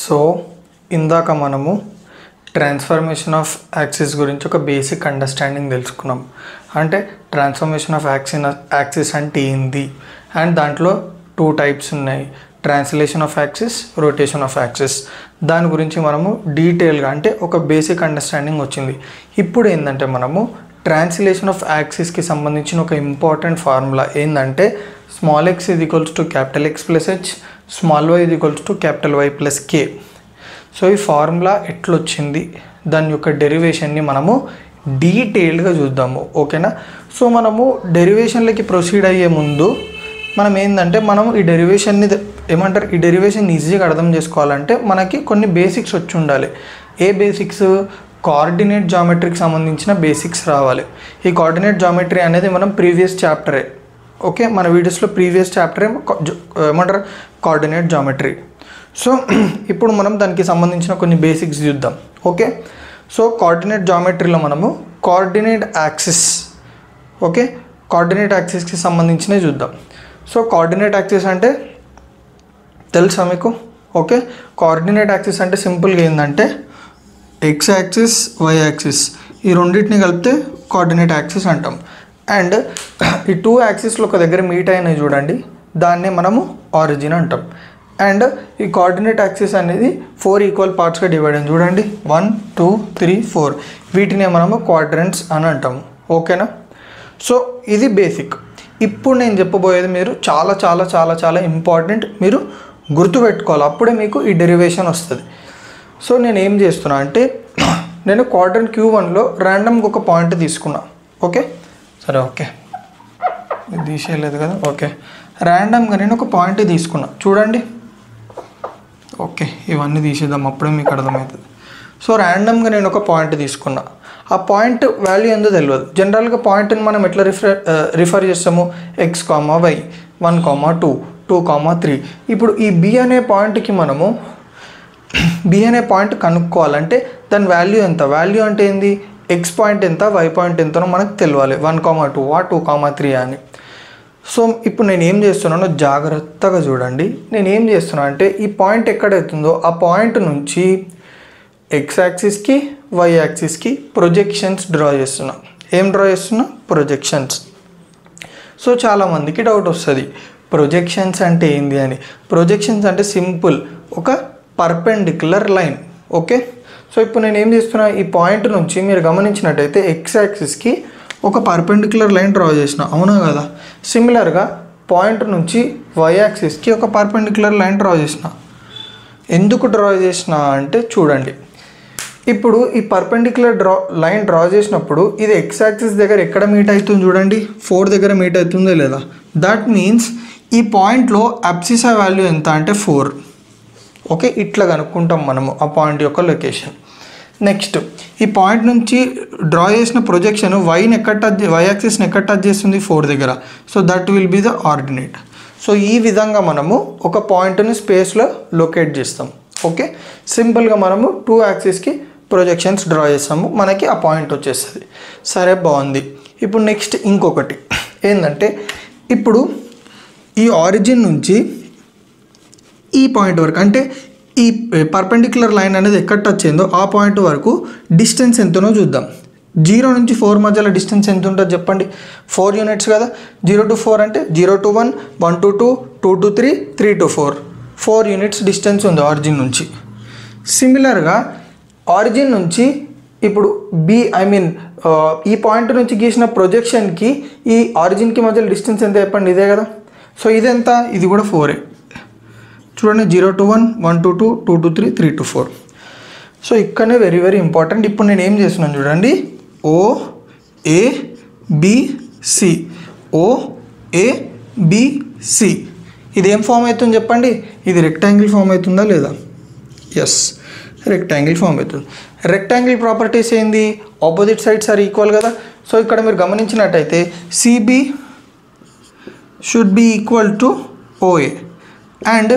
So ఇందాక మనము transformation of axis గురించి ఒక బేసిక్ అండర్స్టాండింగ్ తెలుసుకున్నాం. అంటే ట్రాన్స్ఫర్మేషన్ ఆఫ్ యాక్సిస్ అంటే ఏంది, అండ్ దాంట్లో 2 టైప్స్ ఉన్నాయి, translation of axis, rotation of axis. దాని గురించి మనము డీటెయిల్గా అంటే ఒక బేసిక్ అండర్స్టాండింగ్ వచ్చింది. ఇప్పుడు ఏంటంటే మనము ట్రాన్స్లేషన్ ఆఫ్ యాక్సిస్కి సంబంధించిన ఒక ఇంపార్టెంట్ ఫార్ములా ఏంటంటే small x = capital X + h, small y = Y + k. So ఈ ఫార్ములా ఎట్లొచ్చింది, దాని యొక్క డెరివేషన్ని మనము డీటెయిల్డ్గా చూద్దాము, ఓకేనా. సో మనము డెరివేషన్లకి ప్రొసీడ్ అయ్యే ముందు మనం ఏంటంటే మనము ఈ డెరివేషన్ని ఏమంటారు, ఈ డెరివేషన్ ఈజీగా అర్థం చేసుకోవాలంటే మనకి కొన్ని బేసిక్స్ వచ్చి ఉండాలి. ఏ బేసిక్స్? కోఆర్డినేట్ జామెట్రీకి సంబంధించిన బేసిక్స్ రావాలి. ఈ కోఆర్డినేట్ జామెట్రీ అనేది మనం ప్రీవియస్ చాప్టరే, ఓకే, మన వీడియోస్లో ప్రీవియస్ చాప్టరే ఏమంటారు కోఆర్డినేట్ జామెట్రీ. సో ఇప్పుడు మనం దానికి సంబంధించిన కొన్ని బేసిక్స్ చూద్దాం, ఓకే. సో కోఆర్డినేట్ జామెట్రీలో మనము కోఆర్డినేట్ యాక్సిస్, ఓకే, కోఆర్డినేట్ యాక్సిస్కి సంబంధించినవి చూద్దాం. సో కోఆర్డినేట్ యాక్సిస్ అంటే తెలుసా మీకు? ఓకే, కోఆర్డినేట్ యాక్సిస్ అంటే సింపుల్గా ఏంటంటే ఎక్స్ యాక్సిస్, వై యాక్సిస్ ఈ రెండింటిని కలిపితే కోఆర్డినేట్ యాక్సిస్ అంటాం. అండ్ ఈ 2 యాక్సిస్లు ఒక దగ్గర మీట్ అయినాయి చూడండి, దాన్నే మనము ఆరిజిన్ అంటాం. అండ్ ఈ కోఆర్డినేట్ యాక్సిస్ అనేది 4 ఈక్వల్ పార్ట్స్గా డివైడ్ అయింది చూడండి, 1 2 3 4, వీటినే మనము క్వాడ్రంట్స్ అని అంటాము, ఓకేనా. సో ఇది బేసిక్. ఇప్పుడు నేను చెప్పబోయేది మీరు చాలా చాలా చాలా చాలా ఇంపార్టెంట్, మీరు గుర్తుపెట్టుకోవాలి, అప్పుడే మీకు ఈ డెరివేషన్ వస్తుంది. సో నేను ఏం చేస్తున్నా అంటే నేను క్వాడ్రంట్ Q1లో ర్యాండమ్గా ఒక పాయింట్ తీసుకున్నా, ఓకే, సరే, ఓకే, ఇది తీసేయలేదు కదా, ఓకే, ర్యాండమ్గా నేను ఒక పాయింట్ తీసుకున్నా చూడండి, ఓకే, ఇవన్నీ తీసేద్దాం అప్పుడే మీకు అర్థమవుతుంది. సో ర్యాండమ్గా నేను ఒక పాయింట్ తీసుకున్నా, ఆ పాయింట్ వాల్యూ ఎంతో తెలియదు. జనరల్గా పాయింట్ని మనం ఎట్లా రిఫర్ చేస్తాము, x, y 1, 2 2, 3. ఇప్పుడు ఈ B అనే పాయింట్కి మనము B అనే పాయింట్ కనుక్కోవాలంటే దాని వాల్యూ ఎంత, వాల్యూ అంటే ఏంది, x పాయింట్ ఎంత, y పాయింట్ ఎంతనో మనకు తెలియాలి, 1, 2, 2, 3 అని. సో ఇప్పుడు నేను ఏం చేస్తున్నానో జాగ్రత్తగా చూడండి. నేను ఏం చేస్తున్నా అంటే ఈ పాయింట్ ఎక్కడైతుందో ఆ పాయింట్ నుంచి ఎక్స్ యాక్సిస్కి, వై యాక్సిస్కి ప్రొజెక్షన్స్ డ్రా చేస్తున్నా. ఏం డ్రా చేస్తున్నా? ప్రొజెక్షన్స్. సో చాలామందికి డౌట్ వస్తుంది ప్రొజెక్షన్స్ అంటే ఏంది అని. ప్రొజెక్షన్స్ అంటే సింపుల్, ఒక పర్పెండిక్యులర్ లైన్, ఓకే. సో ఇప్పుడు నేను ఏం చేస్తున్నా, ఈ పాయింట్ నుంచి మీరు గమనించినట్టయితే ఎక్స్ యాక్సిస్కి ఒక పర్పెండిక్యులర్ లైన్ డ్రా చేసిన, అవునా కదా. సిమిలర్గా పాయింట్ నుంచి వై యాక్సిస్కి ఒక పర్పెండిక్యులర్ లైన్ డ్రా చేసిన. ఎందుకు డ్రా చేసిన అంటే చూడండి, ఇప్పుడు ఈ పర్పెండిక్యులర్ లైన్ డ్రా చేసినప్పుడు ఇది ఎక్స్ యాక్సిస్ దగ్గర ఎక్కడ మీట్ అవుతుంది చూడండి, 4 దగ్గర మీట్ అవుతుందో లేదా. దట్ మీన్స్ ఈ పాయింట్లో అబ్సిసా వాల్యూ ఎంత అంటే 4, ఓకే. ఇట్లా కనుక్కుంటాం మనము ఆ పాయింట్ యొక్క లొకేషన్. నెక్స్ట్ ఈ పాయింట్ నుంచి డ్రా చేసిన ప్రొజెక్షన్ వై యాక్సిస్ని ఎక్కడ టచ్ చేస్తుంది, 4 దగ్గర. So that will be the ordinate. So ఈ విధంగా మనము ఒక పాయింట్ని స్పేస్లో లొకేట్ చేస్తాం, ఓకే. సింపుల్గా మనము 2 యాక్సిస్కి ప్రొజెక్షన్స్ డ్రా చేస్తాము, మనకి ఆ పాయింట్ వచ్చేస్తుంది. సరే, బాగుంది. ఇప్పుడు నెక్స్ట్ ఇంకొకటి ఏంటంటే ఇప్పుడు ఈ ఆరిజిన్ నుంచి ఈ పాయింట్ వరకు, అంటే ఈ పర్పెండిక్యులర్ లైన్ అనేది ఎక్కడ టచ్ అయిందో ఆ పాయింట్ వరకు డిస్టెన్స్ ఎంతనో చూద్దాం. 0 నుంచి 4 మధ్యలో డిస్టెన్స్ ఎంత ఉంటుంది చెప్పండి, 4 యూనిట్స్ కదా. 0 to 4 అంటే 0 to 1, 1 to 2, 2 to 3, 3 to 4, 4 units distance ఉంది ఆరిజిన్ నుంచి. సిమిలర్గా ఆరిజిన్ నుంచి ఇప్పుడు ఈ పాయింట్ నుంచి గీసిన ప్రొజెక్షన్కి ఈ ఆరిజిన్కి మధ్యలో డిస్టెన్స్ ఎంత చెప్పండి, ఇదే కదా. సో ఇదెంత, ఇది కూడా 4. చూడండి, 0 to 1, 1 to 2, 2 to 3, 3 to 4. So ఇక్కడనే వెరీ వెరీ ఇంపార్టెంట్. ఇప్పుడు నేను ఏం చేస్తున్నాను చూడండి, OABC, OABC ఇది ఏం ఫామ్ అవుతుంది చెప్పండి, ఇది రెక్టాంగిల్ ఫామ్ అవుతుందా లేదా? ఎస్, రెక్టాంగిల్ ఫామ్ అవుతుంది. రెక్టాంగిల్ ప్రాపర్టీస్ ఏంది, ఆపోజిట్ సైడ్స్ ఆర్ ఈక్వల్ కదా. సో ఇక్కడ మీరు గమనించినట్టయితే CB should be equal to OA and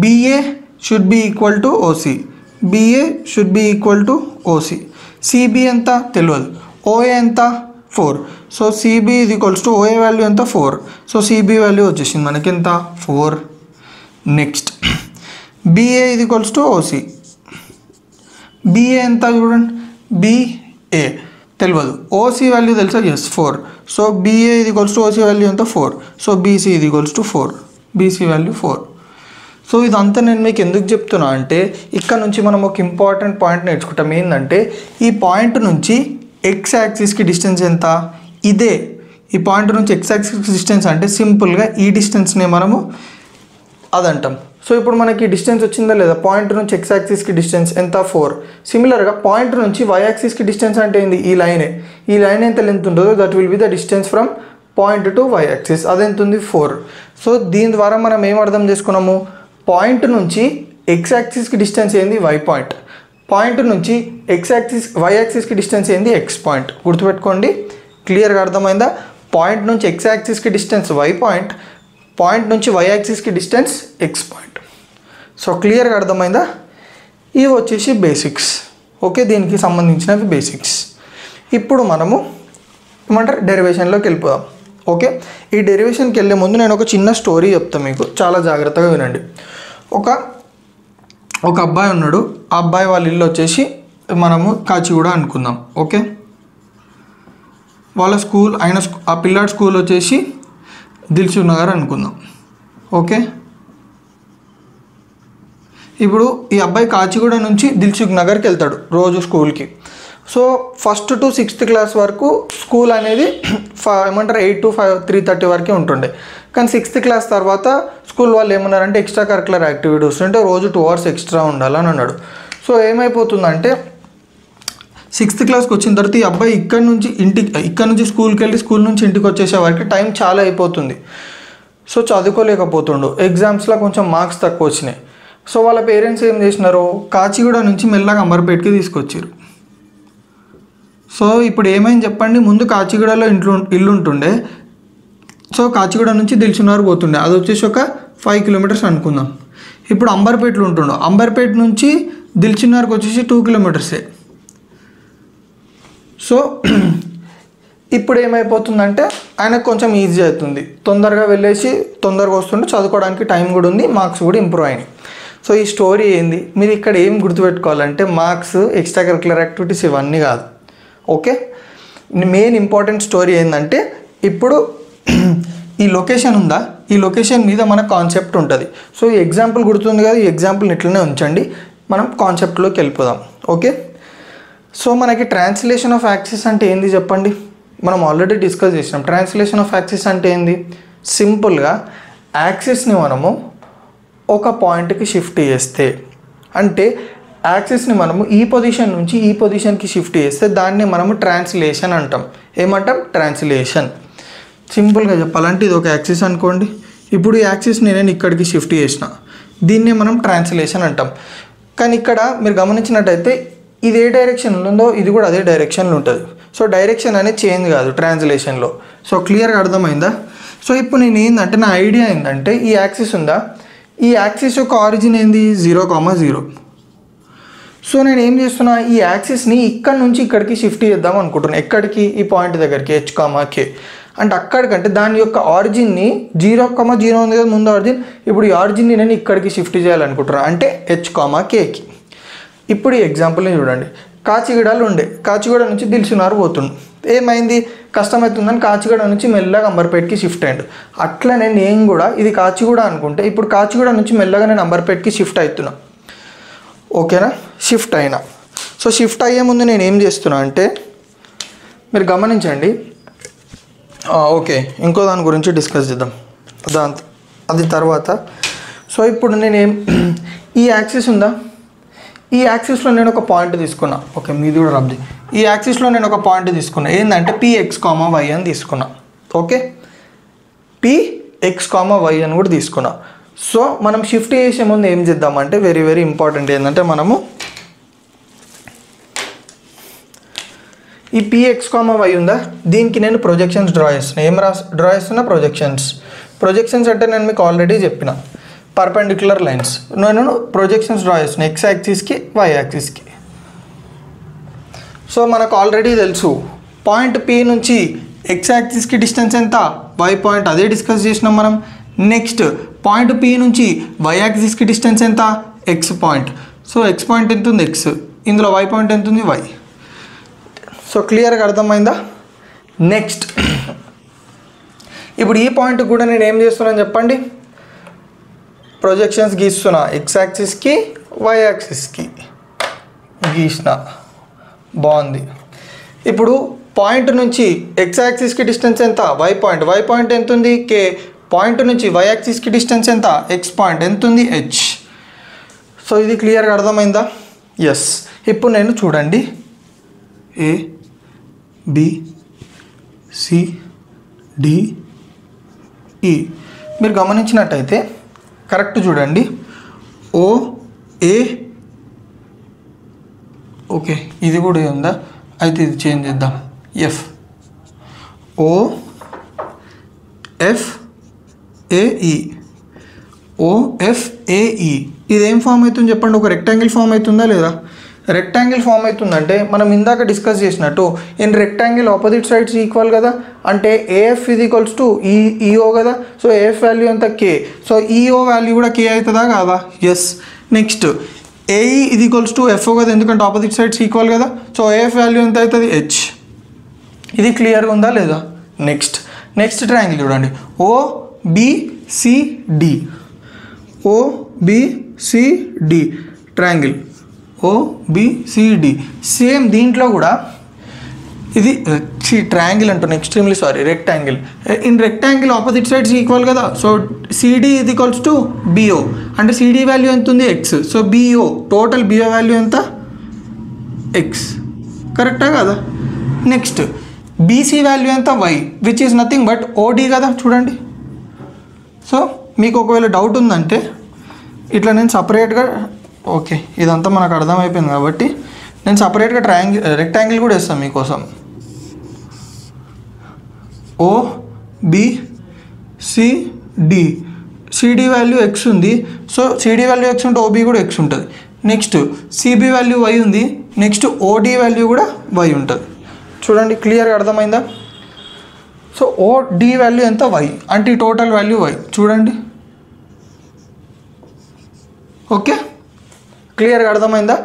BA should be equal to OC. BA should be equal to OC. CB ఎంత తెలియదు, OA ఎంత 4. So CB is equals to OA value ఎంత 4. So CB value వచ్చేసింది మనకి ఎంత 4. Next BA ఇది equals to OC. BA ఎంత చూడండి, BA తెలియదు, OC వాల్యూ తెలుసా, ఎస్ 4. సో BA ఇది ఈక్వల్స్ టు OC వాల్యూ ఎంత 4. సో BC ఇది equals to 4, BC value 4. So ఇదంతా నేను మీకు ఎందుకు చెప్తున్నా అంటే ఇక్కడ నుంచి మనం ఒక ఇంపార్టెంట్ పాయింట్ నేర్చుకుంటాం. ఏంటంటే ఈ పాయింట్ నుంచి ఎక్స్ యాక్సిస్కి డిస్టెన్స్ ఎంత, ఇదే ఈ పాయింట్ నుంచి ఎక్స్ యాక్సిస్కి డిస్టెన్స్ అంటే సింపుల్గా ఈ డిస్టెన్స్ని మనము అదంటాం. సో ఇప్పుడు మనకి డిస్టెన్స్ వచ్చిందా లేదా, పాయింట్ నుంచి ఎక్స్ యాక్సిస్కి డిస్టెన్స్ ఎంత 4. సిమిలర్గా పాయింట్ నుంచి వై యాక్సిస్కి డిస్టెన్స్ అంటే ఏంది, ఈ లైనే, ఈ లైన్ ఎంత లెంత్ ఉంటుందో that will be the distance from point to y axis, అదెంత ఉంది 4. సో దీని ద్వారా మనం ఏం అర్థం చేసుకున్నాము, పాయింట్ నుంచి ఎక్స్ యాక్సిస్కి డిస్టెన్స్ ఏంది వై పాయింట్, పాయింట్ నుంచి వై యాక్సిస్కి డిస్టెన్స్ ఏంది ఎక్స్ పాయింట్. గుర్తుపెట్టుకోండి, క్లియర్గా అర్థమైందా. పాయింట్ నుంచి ఎక్స్ యాక్సిస్కి డిస్టెన్స్ వై పాయింట్, పాయింట్ నుంచి వై యాక్సిస్కి డిస్టెన్స్ ఎక్స్ పాయింట్. సో క్లియర్గా అర్థమైందా. ఇవి వచ్చేసి బేసిక్స్. ఓకే, దీనికి సంబంధించినవి బేసిక్స్. ఇప్పుడు మనము ఏమంటారు డెరివేషన్లోకి వెళ్ళిపోదాం. ఓకే, ఈ డెరివేషన్కి వెళ్ళే ముందు నేను ఒక చిన్న స్టోరీ చెప్తాను మీకు, చాలా జాగ్రత్తగా వినండి. ఒక అబ్బాయి ఉన్నాడు, ఆ అబ్బాయి వాళ్ళ ఇల్లు వచ్చేసి మనము కాచిగూడ అనుకుందాం. ఓకే, వాళ్ళ స్కూల్ ఆ పిల్లాడి స్కూల్ వచ్చేసి దిల్సుఖ్ నగర్ అనుకుందాం. ఓకే, ఇప్పుడు ఈ అబ్బాయి కాచిగూడ నుంచి దిల్సుఖ్ నగర్కి వెళ్తాడు రోజు స్కూల్కి. So 1st to 6th class వరకు స్కూల్ అనేది ఏమంటారు 8 to 3:30 వరకే ఉంటుండే. కానీ 6th క్లాస్ తర్వాత స్కూల్ వాళ్ళు ఏమన్నారంటే ఎక్స్ట్రా కరికులర్ యాక్టివిటీస్ అంటే రోజు 2 hours ఎక్స్ట్రా ఉండాలని అన్నాడు. సో ఏమైపోతుందంటే 6th క్లాస్కి వచ్చిన తర్వాత ఈ అబ్బాయి ఇక్కడ నుంచి స్కూల్కి వెళ్ళి స్కూల్ నుంచి ఇంటికి వచ్చేసే వరకు టైం చాలా అయిపోతుంది. సో చదువుకోలేకపోతుండు, ఎగ్జామ్స్లో కొంచెం మార్క్స్ తక్కువ వచ్చినాయి. సో వాళ్ళ పేరెంట్స్ ఏం చేసినారు, కాచిగూడ నుంచి మెల్లగా అంబర్పేటకి తీసుకొచ్చారు. సో ఇప్పుడు ఏమైంది చెప్పండి, ముందు కాచిగూడలో ఇల్లు ఉంటుండే. సో కాచిగూడ నుంచి దిల్సుఖ్ నగర్ పోతుండే, అది వచ్చేసి ఒక 5 kilometers అనుకుందాం. ఇప్పుడు అంబర్పేటలో ఉంటుండు, అంబర్పేట నుంచి దిల్సుఖ్ నగర్కి వచ్చేసి 2 kilometers. సో ఇప్పుడు ఏమైపోతుందంటే ఆయనకు కొంచెం ఈజీ అవుతుంది, తొందరగా వెళ్ళేసి తొందరగా వస్తుండే, చదువుకోవడానికి టైం కూడా ఉంది, మార్క్స్ కూడా ఇంప్రూవ్ అయినాయి. సో ఈ స్టోరీ ఏంది, మీరు ఇక్కడ ఏం గుర్తుపెట్టుకోవాలంటే మార్క్స్, ఎక్స్ట్రా కరికులర్ యాక్టివిటీస్ ఇవన్నీ కాదు. ఓకే, మెయిన్ ఇంపార్టెంట్ స్టోరీ ఏంటంటే ఇప్పుడు ఈ లొకేషన్ ఉందా, ఈ లొకేషన్ మీద మన కాన్సెప్ట్ ఉంటుంది. సో ఈ ఎగ్జాంపుల్ గుర్తుంది కదా, ఈ ఎగ్జాంపుల్ని ఇట్లనే ఉంచండి, మనం కాన్సెప్ట్లోకి వెళ్ళిపోదాం. ఓకే, సో మనకి ట్రాన్స్లేషన్ ఆఫ్ యాక్సిస్ అంటే ఏంది చెప్పండి, మనం ఆల్రెడీ డిస్కస్ చేసినాం. ట్రాన్స్లేషన్ ఆఫ్ యాక్సిస్ అంటే ఏంది, సింపుల్గా యాక్సిస్ని మనము ఒక పాయింట్కి షిఫ్ట్ చేస్తే, అంటే యాక్సిస్ని మనము ఈ పొజిషన్ నుంచి ఈ పొజిషన్కి షిఫ్ట్ చేస్తే దాన్ని మనము ట్రాన్స్లేషన్ అంటాం. ఏమంటాం, ట్రాన్స్లేషన్. సింపుల్గా చెప్పాలంటే ఇది ఒక యాక్సిస్ అనుకోండి, ఇప్పుడు ఈ యాక్సిస్ని నేను ఇక్కడికి షిఫ్ట్ చేసిన, దీన్నే మనం ట్రాన్స్లేషన్ అంటాం. కానీ ఇక్కడ మీరు గమనించినట్టయితే ఇది ఏ డైరెక్షన్లో ఉందో ఇది కూడా అదే డైరెక్షన్లో ఉంటుంది. సో డైరెక్షన్ అనేది చేంజ్ కాదు ట్రాన్స్లేషన్లో. సో క్లియర్గా అర్థమైందా. సో ఇప్పుడు నేను ఏంటంటే నా ఐడియా ఏంటంటే ఈ యాక్సిస్ ఉందా, ఈ యాక్సిస్ యొక్క ఆరిజిన్ ఏంది 0,0. సో నేను ఏం చేస్తున్నా, ఈ యాక్సిస్ని ఇక్కడ నుంచి ఇక్కడికి షిఫ్ట్ చేద్దాం అనుకుంటున్నాను. ఎక్కడికి, ఈ పాయింట్ దగ్గరికి H,K. అంటే అక్కడికంటే దాని యొక్క ఆరిజిన్ని 0,0 ఉంది కదా ముందు ఆరిజిన్, ఇప్పుడు ఈ ఆరిజిన్ని నేను ఇక్కడికి షిఫ్ట్ చేయాలనుకుంటున్నాను, అంటే H,Kకి. ఇప్పుడు ఈ ఎగ్జాంపుల్ని చూడండి, కాచిగూడలో ఉండే, కాచిగూడ నుంచి దిల్సుఖ్ నగర్ పోతుండు, ఏమైంది కష్టమవుతుందని కాచిగూడ నుంచి మెల్లగా అంబర్పేటకి షిఫ్ట్ అయ్యాడు. అట్లనే నేను కూడా ఇది కాచిగూడ అనుకుంటే ఇప్పుడు కాచిగూడ నుంచి మెల్లగా నేను అంబర్పేటకి షిఫ్ట్ అవుతున్నా. ఓకేనా, షిఫ్ట్ అయినా. సో షిఫ్ట్ అయ్యే ముందు నేను ఏం చేస్తున్నా అంటే మీరు గమనించండి. ఓకే, ఇంకో దాని గురించి డిస్కస్ చేద్దాం అది తర్వాత. సో ఇప్పుడు ఈ యాక్సిస్ ఉందా, ఈ యాక్సిస్లో నేను ఒక పాయింట్ తీసుకున్నా. ఓకే, మీది కూడా రబ్ది. ఈ యాక్సిస్లో నేను ఒక పాయింట్ తీసుకున్నా, ఏంటంటే Px,y అని తీసుకున్నా. ఓకే, Px,y అని కూడా తీసుకున్నా. సో మనం షిఫ్ట్ చేసే ముందు ఏం చేద్దామంటే వెరీ వెరీ ఇంపార్టెంట్ ఏంటంటే మనము ఈ Px,y ఉందా, దీనికి నేను ప్రొజెక్షన్స్ డ్రా చేస్తున్నా. ఏం డ్రా చేస్తున్నా, ప్రొజెక్షన్స్ అంటే నేను మీకు ఆల్రెడీ చెప్పిన పర్పెండిక్యులర్ లైన్స్. నేను ప్రొజెక్షన్స్ డ్రా చేస్తున్నా ఎక్స్ యాక్సిస్కి వై యాక్సిస్కి. సో మనకు ఆల్రెడీ తెలుసు పాయింట్ P నుంచి ఎక్స్ యాక్సిస్కి డిస్టెన్స్ ఎంత, వై పాయింట్, అదే డిస్కస్ చేసినాం మనం. నెక్స్ట్ పాయింట్ P నుంచి వై యాక్సిస్కి డిస్టెన్స్ ఎంత, X point. So X point ఎంత ఉంది ఎక్స్, ఇందులో వై పాయింట్ ఎంత ఉంది వై. సో క్లియర్గా అర్థమైందా? నెక్స్ట్ ఇప్పుడు ఈ పాయింట్ కూడా నేను ఏం చేస్తున్నాను చెప్పండి, ప్రొజెక్షన్స్ గీస్తున్నా. ఎక్స్ యాక్సిస్కి వై యాక్సిస్కి గీసిన, బాగుంది. ఇప్పుడు పాయింట్ నుంచి ఎక్స్ యాక్సిస్కి డిస్టెన్స్ ఎంత, వై పాయింట్ ఎంత ఉంది కే. పాయింట్ నుంచి వై యాక్సిస్కి డిస్టెన్స్ ఎంత, ఎక్స్ పాయింట్ ఎంత ఉంది హెచ్. సో ఇది క్లియర్గా అర్థమైందా? ఎస్. ఇప్పుడు నేను చూడండి ఏ బి సి డి ఈ మీరు గమనించినట్టయితే కరెక్ట్ చూడండి. ఓ ఏ ఓకే ఇది కూడా ఉందా, అయితే ఇది చేంజ్ చేద్దాం. ఎఫ్ ఓ ఎఫ్ ఏఈ ఓఎఫ్ఏఈ ఇదేం ఫామ్ అవుతుంది చెప్పండి, ఒక రెక్టాంగిల్ ఫామ్ అవుతుందా లేదా? రెక్టాంగిల్ ఫామ్ అవుతుందంటే మనం ఇందాక డిస్కస్ చేసినట్టు in rectangle opposite sides equal కదా, అంటే ఏఎఫ్ ఇది ఈక్వల్స్ టు ఈఓ కదా. సో ఏఎఫ్ వాల్యూ ఎంత కే, సో ఈఓ వాల్యూ కూడా కే అవుతుందా కాదా? ఎస్. నెక్స్ట్ ఏఈ ఇది ఈక్వల్స్ టు ఎఫ్ఓ కదా, ఎందుకంటే ఆపోజిట్ సైడ్స్ ఈక్వల్ కదా. సో ఏఎఫ్ వాల్యూ ఎంత అవుతుంది హెచ్. ఇది క్లియర్గా ఉందా లేదా? నెక్స్ట్ ట్రయాంగిల్ చూడండి, ఓబిసిడి ఓబిసిడి ట్రయాంగిల్ ఓబిసిడి. సేమ్ దీంట్లో కూడా ఇది ట్రయాంగిల్ అంటున్నా, extremely sorry, rectangle. In rectangle opposite sides equal కదా. సో సిడి ఇది ఈక్వల్స్ టు బిఓ, అంటే సిడి వాల్యూ ఎంత ఉంది X. So BO total BO value ఎంత ఎక్స్, కరెక్టా కదా? నెక్స్ట్ బీసీ వాల్యూ ఎంత Y, which is nothing but OD కదా. చూడండి, సో మీకు ఒకవేళ డౌట్ ఉందంటే ఇట్లా నేను సపరేట్గా, ఓకే ఇదంతా మనకు అర్థమైపోయింది కాబట్టి నేను సపరేట్గా రెక్టాంగిల్ కూడా వేస్తాను మీకోసం. O B C D, CD value X ఉంది. సో సిడి వాల్యూ ఎక్స్ ఉంటే ఓబీ కూడా ఎక్స్ ఉంటుంది. నెక్స్ట్ సిబి వాల్యూ వై ఉంది. నెక్స్ట్ ఓడి వాల్యూ కూడా వై ఉంటుంది. చూడండి క్లియర్గా అర్థమైందా? సో ఓడి వాల్యూ ఎంత వై, అంటే ఈ టోటల్ వాల్యూ వై. చూడండి, ఓకే క్లియర్గా అర్థమైందా?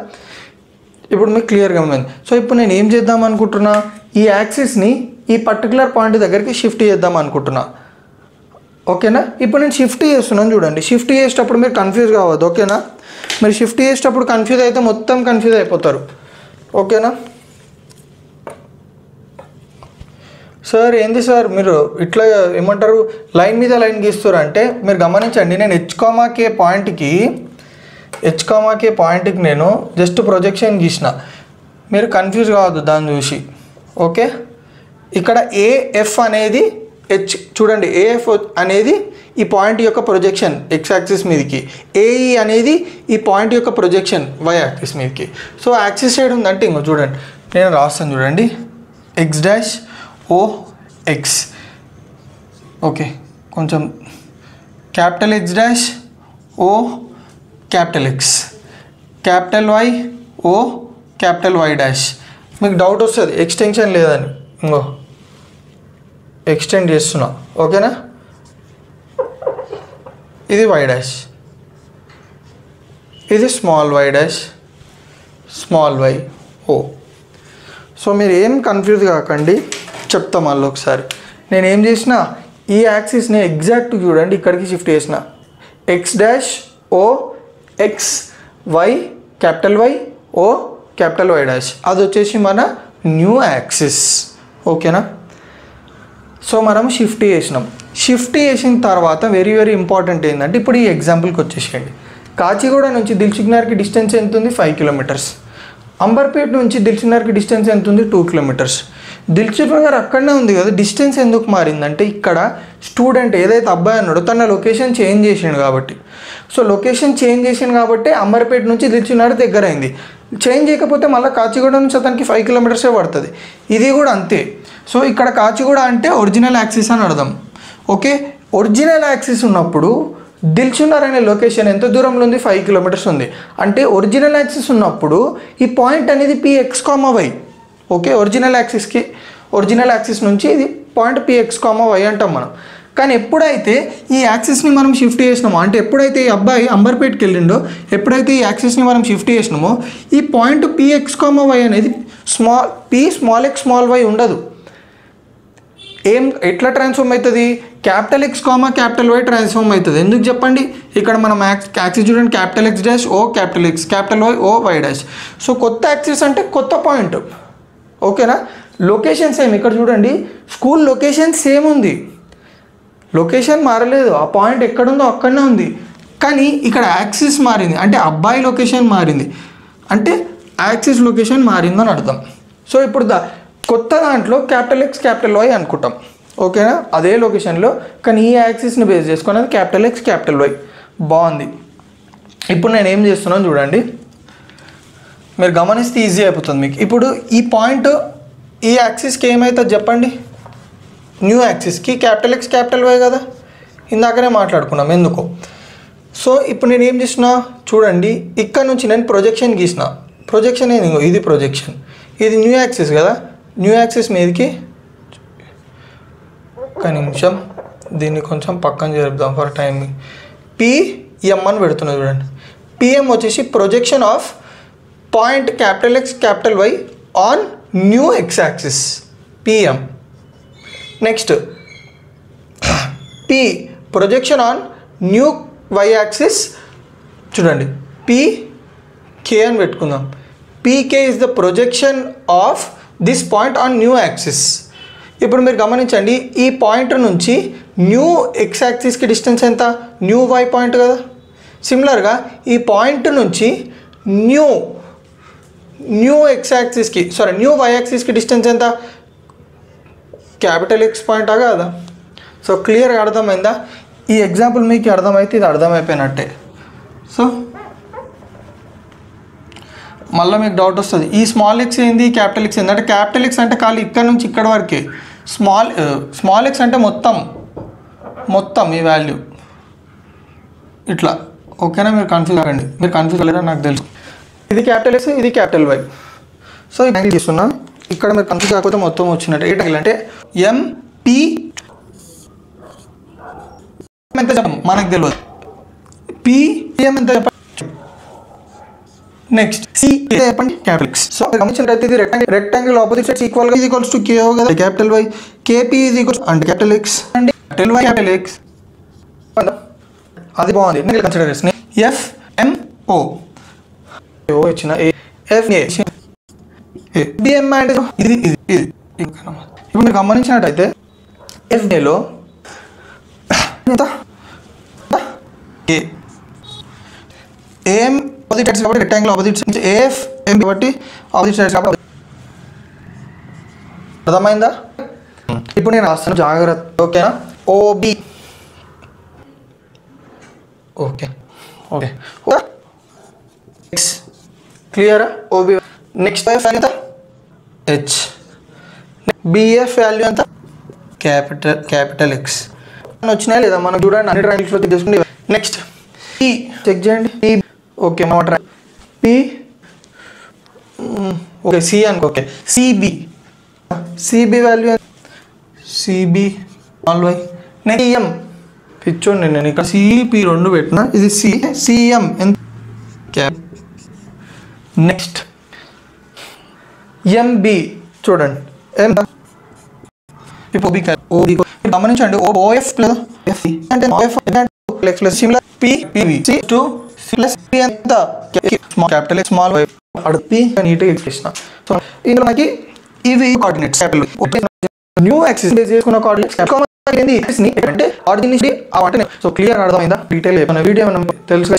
ఇప్పుడు మీకు క్లియర్గా అర్థమైంది. సో ఇప్పుడు నేను ఏం చేద్దాం అనుకుంటున్నా, ఈ యాక్సిస్ని ఈ పర్టికులర్ పాయింట్ దగ్గరికి షిఫ్ట్ చేద్దాం అనుకుంటున్నా. ఓకేనా? ఇప్పుడు నేను షిఫ్ట్ చేస్తున్నాను. చూడండి, షిఫ్ట్ చేసేటప్పుడు మీరు కన్ఫ్యూజ్ కావద్దు. ఓకేనా? మీరు షిఫ్ట్ చేసేటప్పుడు కన్ఫ్యూజ్ అయితే మొత్తం కన్ఫ్యూజ్ అయిపోతారు. ఓకేనా? సార్ ఏంది సార్ మీరు ఇట్లా ఏమంటారు లైన్ మీద లైన్ గీస్తారు అంటే, మీరు గమనించండి, నేను హెచ్ కామాకే పాయింట్కి నేను జస్ట్ ప్రొజెక్షన్ గీసిన. మీరు కన్ఫ్యూజ్ కావద్దు దాన్ని చూసి. ఓకే, ఇక్కడ ఏఎఫ్ అనేది హెచ్, చూడండి ఏఎఫ్ అనేది ఈ పాయింట్ యొక్క ప్రొజెక్షన్ ఎక్స్ యాక్సిస్ మీదకి, ఏఈ అనేది ఈ పాయింట్ యొక్క ప్రొజెక్షన్ వై యాక్సిస్ మీదకి. సో యాక్సిస్ సైడ్ ఉందంటే ఇంకో చూడండి, నేను రాస్తాను చూడండి, X dash O X. Okay, కొంచెం capital X dash O capital X, capital Y O capital Y dash. మీకు డౌట్ వస్తుంది ఎక్స్టెన్షన్ లేదని, ఇంకో ఎక్స్టెండ్ చేస్తున్నా. ఓకేనా? ఇది వై డాష్, ఇది small Y dash, small Y O. So మీరు ఏం కన్ఫ్యూజ్ కాకండి, చెప్తా మళ్ళీ ఒకసారి. నేను ఏం చేసిన, ఈ యాక్సిస్ని ఎగ్జాక్ట్ చూడండి ఇక్కడికి షిఫ్ట్ చేసిన, x dash O x y capital Y O capital Y dash, అది వచ్చేసి మన న్యూ యాక్సిస్. ఓకేనా? సో మనం షిఫ్ట్ చేసినాం. షిఫ్ట్ చేసిన తర్వాత వెరీ వెరీ ఇంపార్టెంట్ ఏంటంటే, ఇప్పుడు ఈ ఎగ్జాంపుల్కి వచ్చేసేయండి. కాచిగూడ నుంచి దిల్సుఖ్నగర్కి డిస్టెన్స్ ఎంత ఉంది, 5 కిలోమీటర్స్. అంబర్పేట నుంచి దిల్సుఖ్నగర్కి డిస్టెన్స్ ఎంత ఉంది, 2 కిలోమీటర్స్. దిల్సుఖ్నగర్ అక్కడనే ఉంది కదా, డిస్టెన్స్ ఎందుకు మారిందంటే ఇక్కడ స్టూడెంట్ ఏదైతే అబ్బాయి అన్నాడో తన లొకేషన్ చేంజ్ చేసిండు కాబట్టి. సో లొకేషన్ చేంజ్ చేసిండు కాబట్టి అంబర్పేట నుంచి దిల్సుఖ్నగర్ దగ్గర అయింది. చేంజ్ చేయకపోతే మళ్ళీ కాచిగూడ నుంచి అతనికి 5 కిలోమీటర్సే పడుతుంది. ఇది కూడా అంతే. సో ఇక్కడ కాచిగూడ అంటే ఒరిజినల్ యాక్సిస్ అని అర్థం. ఓకే, ఒరిజినల్ యాక్సిస్ ఉన్నప్పుడు దిల్సుఖ్నగర్ అనే లొకేషన్ ఎంత దూరంలో ఉంది, 5 కిలోమీటర్స్ ఉంది. అంటే ఒరిజినల్ యాక్సిస్ ఉన్నప్పుడు ఈ పాయింట్ అనేది P x comma y. Okay, original axis నుంచి ఇది పాయింట్ పిఎక్స్ కామా వై అంటాం మనం. కానీ ఎప్పుడైతే ఈ యాక్సిస్ని మనం షిఫ్ట్ చేసినామో, అంటే ఎప్పుడైతే ఈ అబ్బాయి అంబర్పేట్కి వెళ్ళిండో, ఎప్పుడైతే ఈ యాక్సిస్ని మనం షిఫ్ట్ చేసినామో, ఈ పాయింట్ PX,Y అనేది స్మాల్ x స్మాల్ y ఉండదు. ఎట్లా ట్రాన్స్ఫార్మ్ అవుతుంది? X, Y ట్రాన్స్ఫార్మ్ అవుతుంది. ఎందుకు చెప్పండి? ఇక్కడ మనం యాక్సిస్ చూడండి, X dash O X, Y O Y dash. So కొత్త యాక్సిస్ అంటే కొత్త పాయింట్, ఓకేనా? Location same. ఇక్కడ చూడండి, స్కూల్ లొకేషన్ సేమ్ ఉంది, లొకేషన్ మారలేదు, ఆ పాయింట్ ఎక్కడుందో అక్కడనే ఉంది. కానీ ఇక్కడ యాక్సిస్ మారింది, అంటే అబ్బాయి లొకేషన్ మారింది, అంటే యాక్సిస్ లొకేషన్ మారిందని అర్థం. సో ఇప్పుడు కొత్త దాంట్లో X, Y అనుకుంటాం, ఓకేనా? అదే లొకేషన్లో, కానీ ఈ యాక్సిస్ని బేస్ చేసుకున్నది X, Y. బాగుంది. ఇప్పుడు నేను ఏం చేస్తున్నాను చూడండి, మీరు గమనిస్తే ఈజీ అయిపోతుంది మీకు. ఇప్పుడు ఈ పాయింట్ ఈ యాక్సిస్కి ఏమవుతుంది చెప్పండి? న్యూ యాక్సిస్కి X, Y కదా, ఇందాకనే మాట్లాడుకున్నాం ఎందుకో. సో ఇప్పుడు నేను ఏం చేసిన చూడండి, ఇక్కడ నుంచి నేను ప్రొజెక్షన్ గీసిన. ప్రొజెక్షన్ ఏది? ఇది ప్రొజెక్షన్, ఇది న్యూ యాక్సిస్ కదా. న్యూ యాక్సిస్ మీదకి ఒక నిమిషం దీన్ని కొంచెం పక్కన జరుపుదాం ఫర్ టైమింగ్. PM అని పెడుతున్నా చూడండి. PM వచ్చేసి projection of point X, Y on new X axis, PM. Next P projection on new Y axis, చూడండి PK అని పెట్టుకుందాం. PK is the projection of this point on new axis. ఇప్పుడు మీరు గమనించండి, ఈ పాయింట్ నుంచి న్యూ X యాక్సిస్కి distance ఎంత? న్యూ Y పాయింట్ కదా. సిమిలర్గా ఈ పాయింట్ నుంచి న్యూ X యాక్సిస్కి, న్యూ Y యాక్సిస్కి డిస్టెన్స్ ఎంత? X పాయింటా కదా. సో క్లియర్గా అర్థమైందా? ఈ ఎగ్జాంపుల్ మీకు అర్థమైతే ఇది అర్థమైపోయినట్టే. సో మళ్ళీ మీకు డౌట్ వస్తుంది, ఈ స్మాల్ x ఏంది, X ఏంది అంటే X అంటే ఖాళీ ఇక్కడ నుంచి ఇక్కడ వరకే, స్మాల్ x అంటే మొత్తం ఈ వాల్యూ ఇట్లా, ఓకేనా? మీరు కన్ఫ్యూజ్ అవ్వండి, మీరు కన్ఫ్యూజ్ అవ్వలేరా నాకు తెలుసు. ఇది X, ఇది Y. సో ఈ యాంగిల్ తీసుకున్నా, ఇక్కడ మీరు కన్ఫ్యూజ్ కాకపోతే మొత్తం వచ్చినట్టు. ఏ యాంగిల్ అంటే MP ఎంత చెప్పండి, మనకు తెలియదు. PM ఎంత చెప్పండి. నెక్స్ట్ C చెప్పండి, X. సో గమనించినట్లయితే ఇది rectangle opposite sides equals to K కదా, Y. KP ఈజ్ ఈక్వల్స్ అంటే X అండి, Y X. అది బాగుంది, కన్సిడర్ చేసిన FMO ఇచ్చిన FA BM అంటే ఇది. ఇప్పుడు మీరు గమనించినట్టయితే FAలో AM ఆపోజిట్ సైడ్స్ కాబట్టి రెక్టాంగిల్ ఆపోజిట్ సైడ్స్, AFM కాబట్టి ఆపోజిట్ సైడ్స్ కాబట్టి. అర్థమైందా? ఇప్పుడు నేను రాస్తాను జాగ్రత్త, ఓకేనా? OB ఓకే X క్లియరా? OB. నెక్స్ట్ వాల్యూ ఎంత? H. BF వాల్యూ ఎంత? Capital X. వచ్చినాయా లేదా మనం చూడండి, అన్ని ట్రయాంగిల్స్లో తీసుకుంటే. నెక్స్ట్ P చెక్ చేయండి, P ఓకే మన P ఓకే C అనుకో, okay CB value CB small y. Next CM పిచ్చోండి, నేను ఇక్కడ CP 2 పెట్టినా, ఇది CM ఎంత? నెక్స్ట్ MB చూడండి ఎంత? ఇప్పుడు గమనించండి, OF లేదా F అంటే OF plus similar PV C2 plus P ఎంత? X స్మాల్ y అడుగు నీట్గా ఎక్స్ప్రెషన్. సో ఇందులో మనకి ఇవి కోఆర్డినేట్స్ న్యూ యాక్సిస్ బేస్ చేసుకున్న కోఆర్డినేట్స్ ఏంది అంటే ఆర్డినేట్. సో క్లియర్ అర్థమైందా? డీటెయిల్ వీడియో తెలుసు.